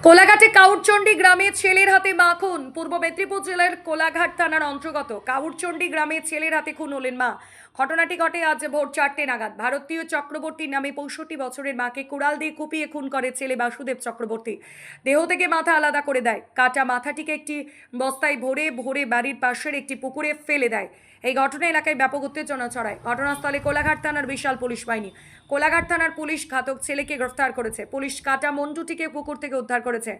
কোলাঘাটে কাউরচন্ডী গ্রামে ছেলের হাতে মা খুন। পূর্ব মেদিনীপুর জেলার কোলাঘাট থানার অন্তর্গত কাউরচন্ডী গ্রামে ছেলের হাতে খুন হলেন মা। ঘটনাটি ঘটে আজ ভোর 4টে নাগাদ। ভারতীয় চক্রবর্তী নামে 65 বছরের মাকে কুড়াল দিয়ে কুপিয়ে খুন করে ছেলে বাসুদেব চক্রবর্তী। দেহ থেকে মাথা আলাদা করে দেয়। কাটা মাথাটিকে একটি বস্তায় ভরে ভরে বাড়ির পাশের একটি পুকুরে ফেলে দেয়। এই ঘটনা এলাকায় ব্যাপক উত্তেজনা ছড়ায়। ঘটনাস্থলে কোলাঘাট থানার বিশাল পুলিশ বাহিনী। কোলাঘাট থানার পুলিশ ঘাতক ছেলেকে গ্রেফতার করেছে। পুলিশ কাটা মন্টুটিকে পুকুর থেকে উদ্ধার করেছে।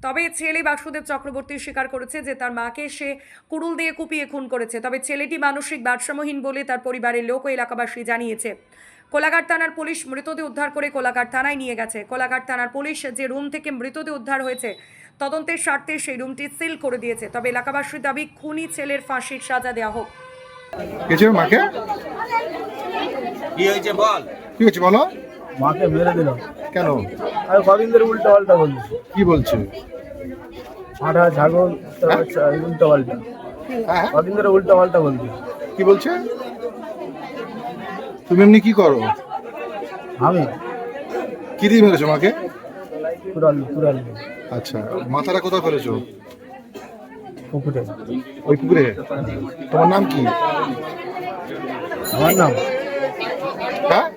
তবে ছেলে বাসুদেব চক্রবর্তী স্বীকার করেছে যে তার মাকে সে কুড়ুল দিয়ে কুপিয়ে খুন করেছে। তবে ছেলেটি মানসিক ভারসাম্যহীন বলে তার পরিবারের লোক ও এলাকাবাসী জানিয়েছে। কোলাঘাট থানার পুলিশ মৃতদেহ উদ্ধার করে কোলাঘাট থানায় নিয়ে গেছে। কোলাঘাট থানার পুলিশ যে রুম থেকে মৃতদেহ উদ্ধার হয়েছে তদন্তের স্বার্থে সেই রুমটি সিল করে দিয়েছে। তবে এলাকাবাসীর দাবি খুনি ছেলের ফাঁসির সাজা দেওয়া হোক। কিছু মাকে কি হয়েছে বল? কি হয়েছে বলো? মাকে মেরে দিল। কেন? আর কদিন ধরে উল্টো পাল্টা বলছি, কি বলছে? ছাড়া ছাগল উল্টো পাল্টা, হ্যাঁ, কদিন ধরে উল্টো পাল্টা বলছি। কি বলছে? তুমি এমনি কি করো? আমি কি দিয়ে মেরেছো মাকে? কুড়াল কুড়াল আচ্ছা, মাথাটা কোথায় ফেলেছো? পুকুরে। ওই পুকুরে? তোমার নাম কি? আমার নাম হ্যাঁ,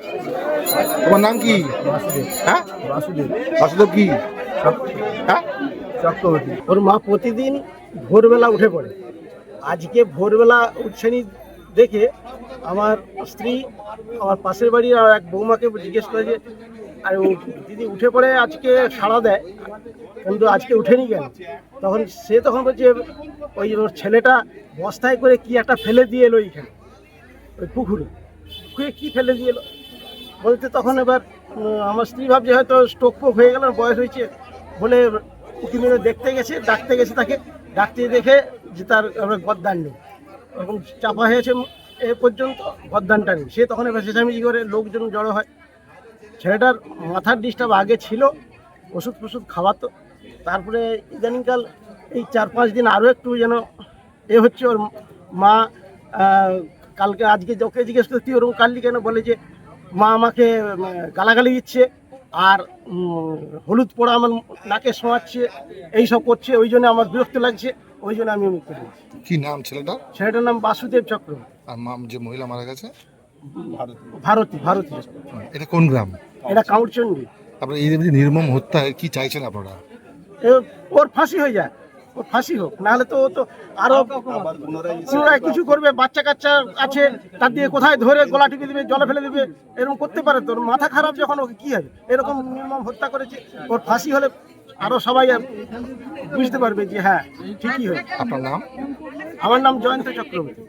তোমার নাম কি? বাসুদেব। হ্যাঁ, বাসুদেব বাসুদেব কি? হ্যাঁ, চক্রবর্তী। ওর মা প্রতিদিন ভোরবেলা উঠে পড়ে। আজকে ভোরবেলা উঠছেনি দেখে আমার স্ত্রী আমার পাশের বাড়ির আর এক বৌমাকে জিজ্ঞেস করে যে আর ও দিদি উঠে পড়ে আজকে সাড়া দেয়, কিন্তু আজকে উঠেনি কেন? তখন বলছে ওই ওর ছেলেটা বস্তায় করে কি একটা ফেলে দিয়ে এলো এইখানে, ওই পুকুরে কি ফেলে দিয়ে এলো বলতে, তখন এবার আমার স্ত্রী ভাবছে হয়তো স্ট্রোক ফোক হয়ে গেল, বয়স হয়েছে বলে উকি মেরে ডাকতে গেছে তাকে। ডাকতে দেখে যে তার গদ্দান নেই এবং চাপা হয়েছে এ পর্যন্ত, গদ্দানটা নেই। সে তখন এবার চেঁচামেচি করে লোকজন জড়ো হয়। ছেলেটার মাথার ডিস্টার্ব আগে ছিল, ওষুধ ফষুধ খাওয়াতো, তারপরে ইদানিংকাল এই 4-5 দিন আরও একটু যেন হচ্ছে। ওর মা কালকে আজকে ওকে জিজ্ঞেস করতে ওরকম কাললি কেন, বলে যে মা আমাকে গালাগালি দিচ্ছে আর হলুদ পোড়া আমার নাকে শোয়াচ্ছে, এইসব করছে, ওই জন্য আমার বিরক্ত লাগছে, ওই জন্য আমি করে দিচ্ছি। কি নাম ছেলেটা? ছেলেটার নাম বাসুদেব চক্রবর্তী। আর মা যে মহিলা মারা গেছে? ভারতী। এটা কোন গ্রাম? এটা কাউরচন্ডী। আপনারা এই যে নির্মম হত্যা কি চাইছেন আপনারা? ওর ফাঁসি হয়ে যায়, ওর ফাঁসি হোক, নাহলে তো ও তো আরো পুনরায় কিছু করবে। বাচ্চা কাচ্চা আছে, তার দিয়ে কোথায় ধরে গলা টিপে দেবে, জলে ফেলে দেবে, এরকম করতে পারে। তোর মাথা খারাপ যখন, ওকে কি হবে? এরকম নির্মম হত্যা করেছে। ওর ফাঁসি হলে আরো সবাই বুঝতে পারবে যে হ্যাঁ ঠিকই হয়। আপনার নাম? আমার নাম জয়ন্ত চক্রবর্তী।